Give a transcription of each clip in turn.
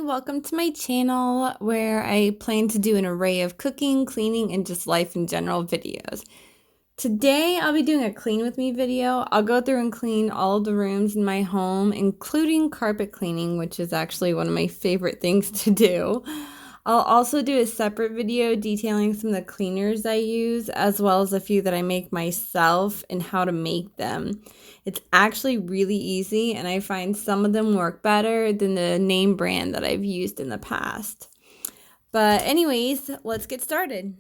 welcome to my channel where I plan to do an array of cooking, cleaning, and just life in general videos. Today I'll be doing a clean with me video. I'll go through and clean all of the rooms in my home, including carpet cleaning, which is actually one of my favorite things to do. I'll also do a separate video detailing some of the cleaners I use, as well as a few that I make myself and how to make them. It's actually really easy, and I find some of them work better than the name brand that I've used in the past. But anyways, let's get started.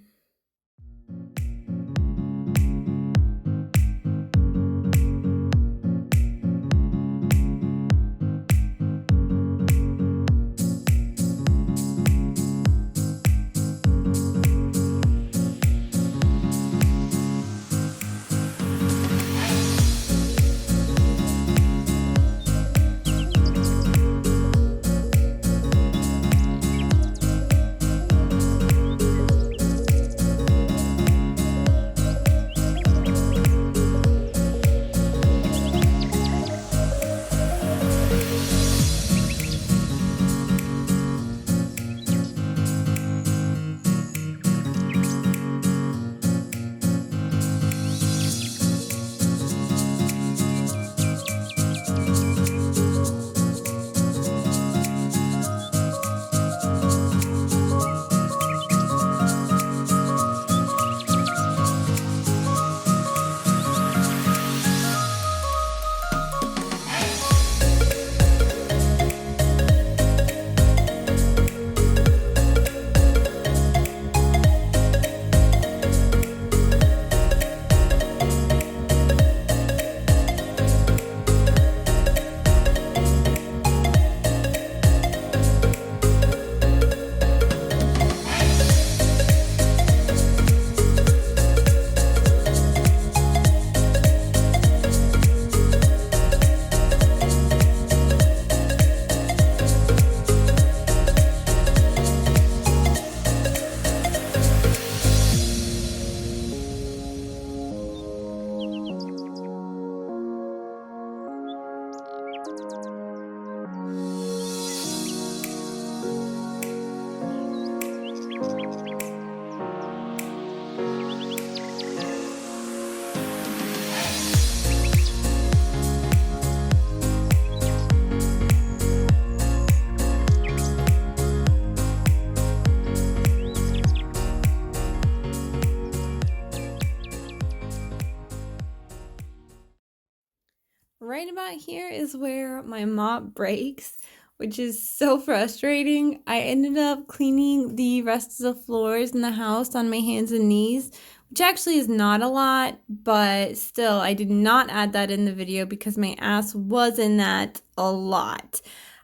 Right about here is where my mop breaks, which is so frustrating. I ended up cleaning the rest of the floors in the house on my hands and knees, which actually is not a lot, but still, I did not add that in the video because my ass was in that a lot.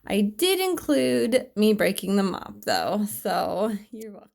I did include me breaking the mop though, so you're welcome.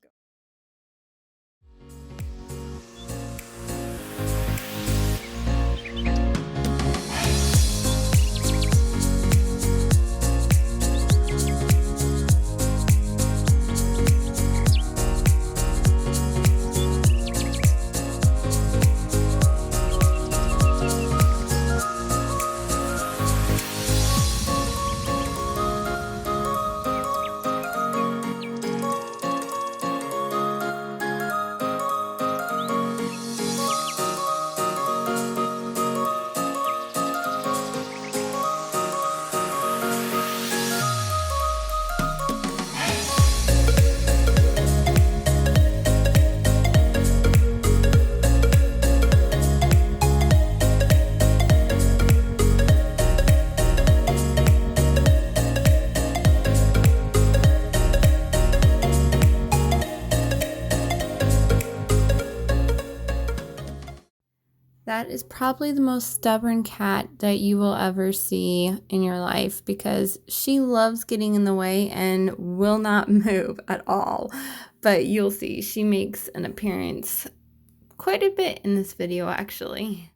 That is probably the most stubborn cat that you will ever see in your life because she loves getting in the way and will not move at all. But you'll see, she makes an appearance quite a bit in this video actually.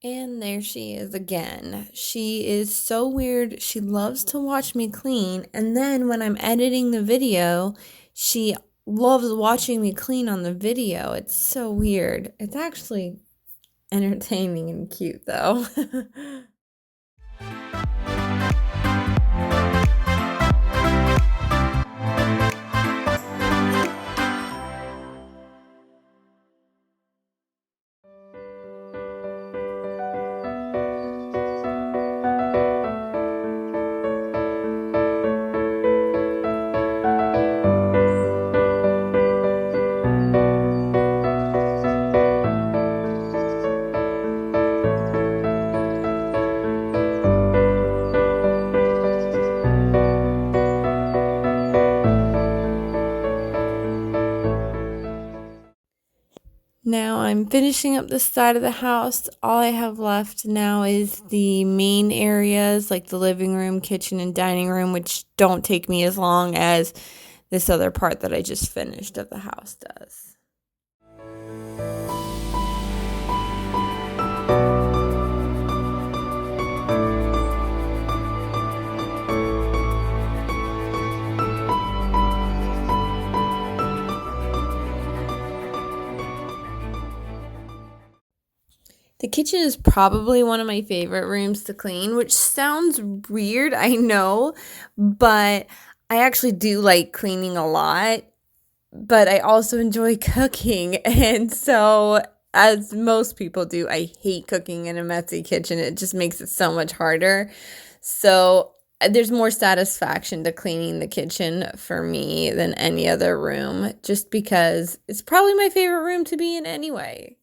And there she is again. She is so weird. She loves to watch me clean. And then when I'm editing the video, she loves watching me clean on the video. It's so weird. It's actually entertaining and cute, though. Now I'm finishing up the side of the house. All I have left now is the main areas like the living room, kitchen, and dining room, which don't take me as long as this other part that I just finished of the house does. The kitchen is probably one of my favorite rooms to clean, which sounds weird, I know, but I actually do like cleaning a lot, but I also enjoy cooking. And so, as most people do, I hate cooking in a messy kitchen. It just makes it so much harder. So, there's more satisfaction to cleaning the kitchen for me than any other room, just because it's probably my favorite room to be in anyway.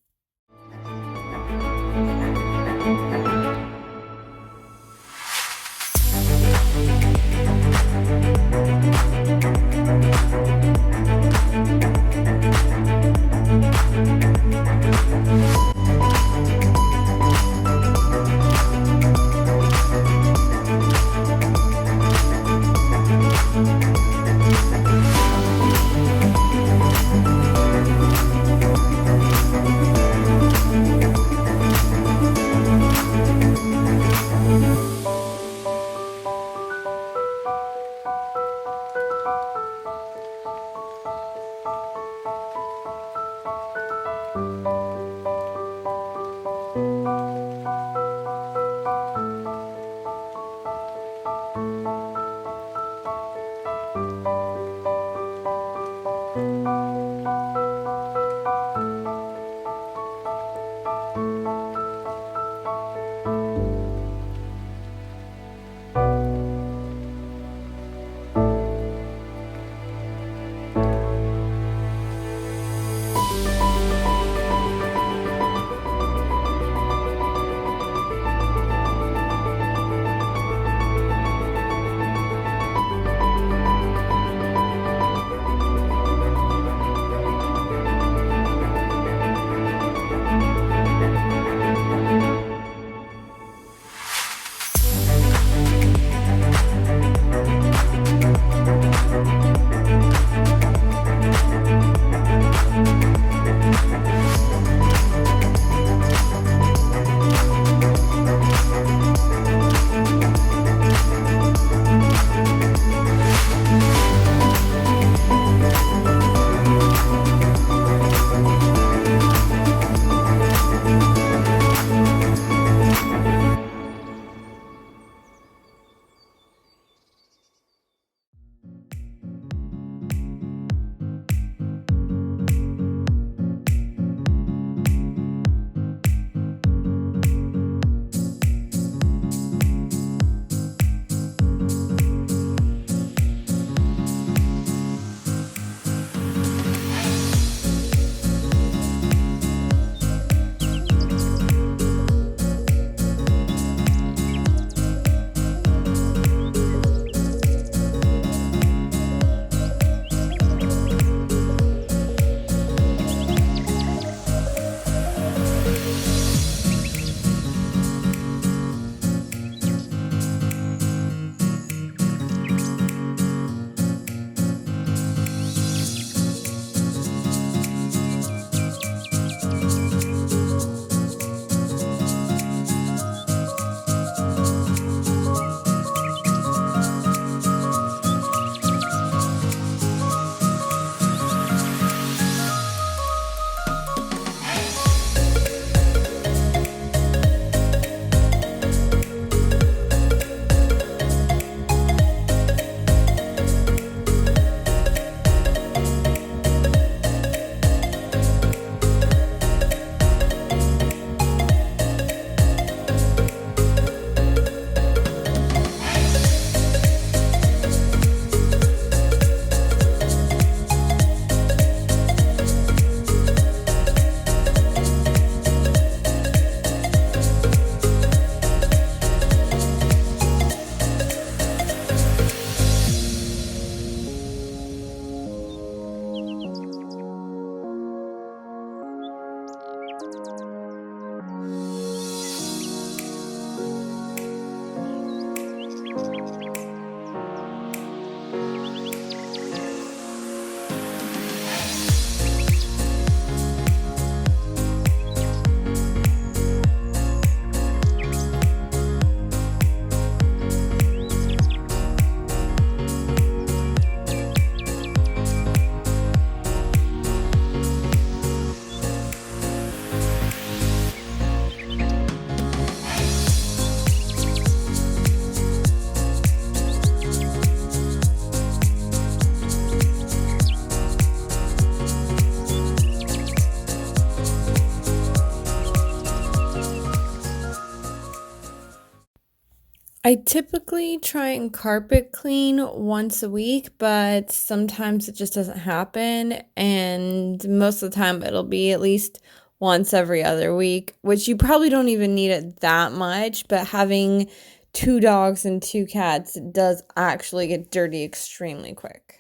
I typically try and carpet clean once a week, but sometimes it just doesn't happen. And most of the time, it'll be at least once every other week, which you probably don't even need it that much. But having two dogs and two cats, it does actually get dirty extremely quick.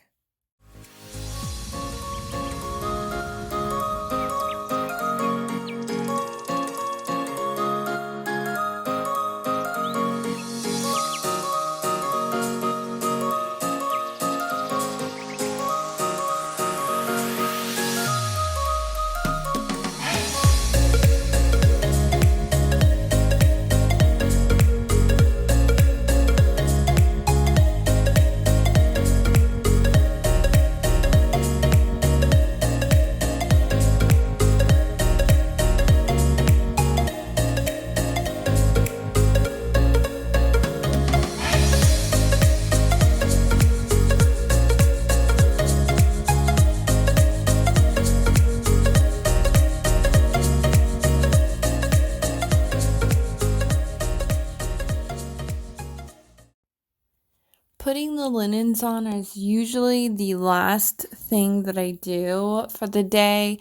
Putting the linens on is usually the last thing that I do for the day,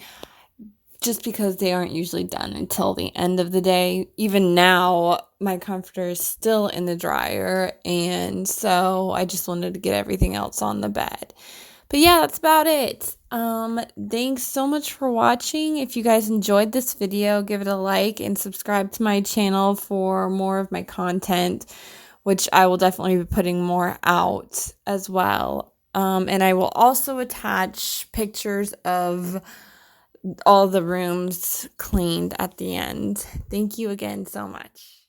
just because they aren't usually done until the end of the day. Even now, my comforter is still in the dryer, and so I just wanted to get everything else on the bed. But yeah, that's about it. Thanks so much for watching. If you guys enjoyed this video, give it a like and subscribe to my channel for more of my content, which I will definitely be putting more out as well. And I will also attach pictures of all the rooms cleaned at the end. Thank you again so much.